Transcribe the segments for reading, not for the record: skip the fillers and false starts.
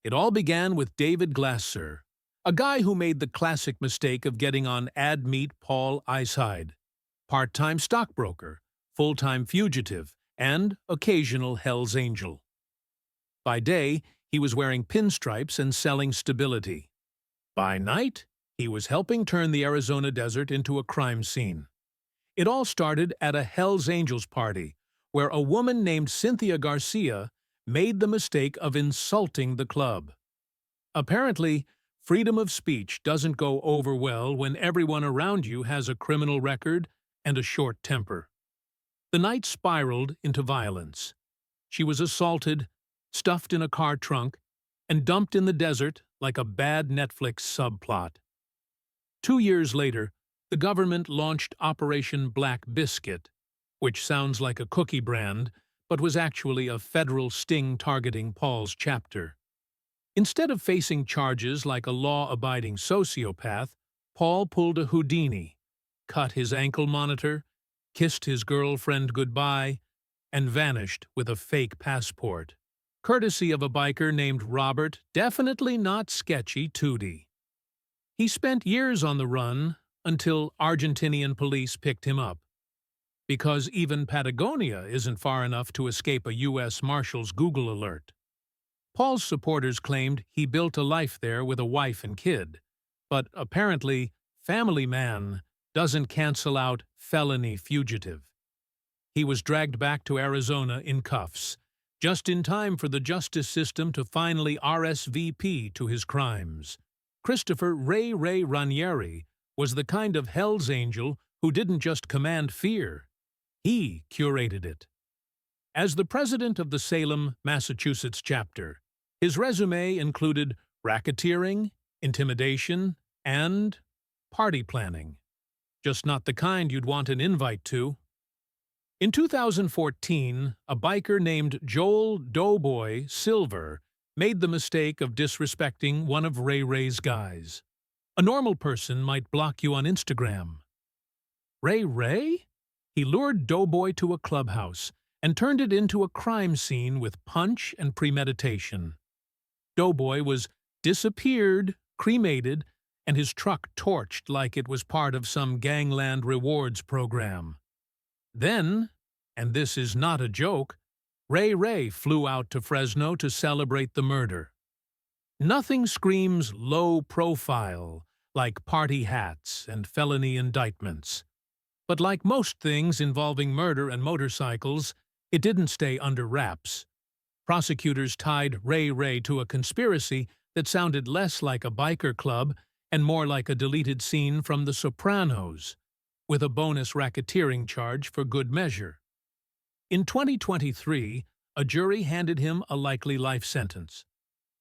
It all began with David Glasser, a guy who made the classic mistake of getting on Ad Meet Paul Icehide, part-time stockbroker, full-time fugitive, and occasional Hell's Angel. By day, he was wearing pinstripes and selling stability. By night, he was helping turn the Arizona desert into a crime scene. It all started at a Hell's Angels party, where a woman named Cynthia Garcia made the mistake of insulting the club. Apparently, freedom of speech doesn't go over well when everyone around you has a criminal record and a short temper. The night spiraled into violence. She was assaulted, stuffed in a car trunk, and dumped in the desert like a bad Netflix subplot. 2 years later, the government launched Operation Black Biscuit, which sounds like a cookie brand, but was actually a federal sting targeting Paul's chapter. Instead of facing charges like a law-abiding sociopath, Paul pulled a Houdini, cut his ankle monitor, kissed his girlfriend goodbye, and vanished with a fake passport, courtesy of a biker named Robert, definitely not sketchy, Tootie. He spent years on the run until Argentinian police picked him up. Because even Patagonia isn't far enough to escape a U.S. Marshal's Google alert. Paul's supporters claimed he built a life there with a wife and kid, but apparently, family man doesn't cancel out felony fugitive. He was dragged back to Arizona in cuffs, just in time for the justice system to finally RSVP to his crimes. Christopher Ray Ranieri was the kind of Hell's Angel who didn't just command fear. He curated it. As the president of the Salem, Massachusetts chapter, his resume included racketeering, intimidation, and party planning. Just not the kind you'd want an invite to. In 2014, a biker named Joel Doughboy Silver made the mistake of disrespecting one of Ray's guys. A normal person might block you on Instagram. Ray? He lured Doughboy to a clubhouse and turned it into a crime scene with punch and premeditation. Doughboy was disappeared, cremated, and his truck torched like it was part of some gangland rewards program. Then, and this is not a joke, Ray flew out to Fresno to celebrate the murder. Nothing screams low profile like party hats and felony indictments. But like most things involving murder and motorcycles, it didn't stay under wraps. Prosecutors tied Ray to a conspiracy that sounded less like a biker club and more like a deleted scene from The Sopranos, with a bonus racketeering charge for good measure. In 2023, a jury handed him a likely life sentence.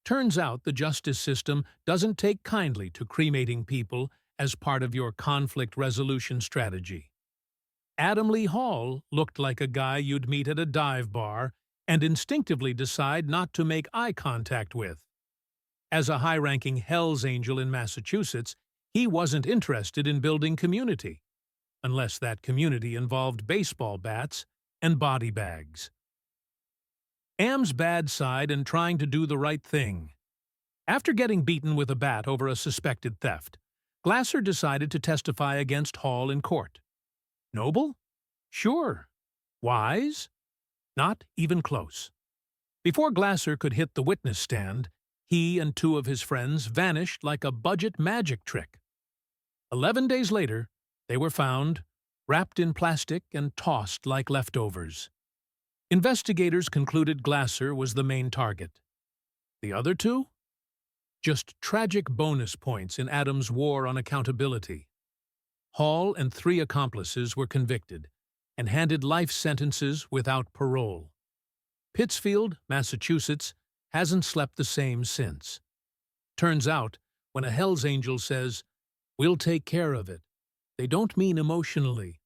Turns out the justice system doesn't take kindly to cremating people as part of your conflict resolution strategy. Adam Lee Hall looked like a guy you'd meet at a dive bar and instinctively decide not to make eye contact with. As a high-ranking Hell's Angel in Massachusetts, he wasn't interested in building community, unless that community involved baseball bats and body bags. Am's bad side and trying to do the right thing. After getting beaten with a bat over a suspected theft, Glasser decided to testify against Hall in court. Noble? Sure. Wise? Not even close. Before Glasser could hit the witness stand, he and 2 of his friends vanished like a budget magic trick. 11 days later, they were found, wrapped in plastic and tossed like leftovers. Investigators concluded Glasser was the main target. The other 2? Just tragic bonus points in Adam's war on accountability. Hall and 3 accomplices were convicted and handed life sentences without parole. Pittsfield, Massachusetts, hasn't slept the same since. Turns out, when a Hell's Angel says, "We'll take care of it," they don't mean emotionally.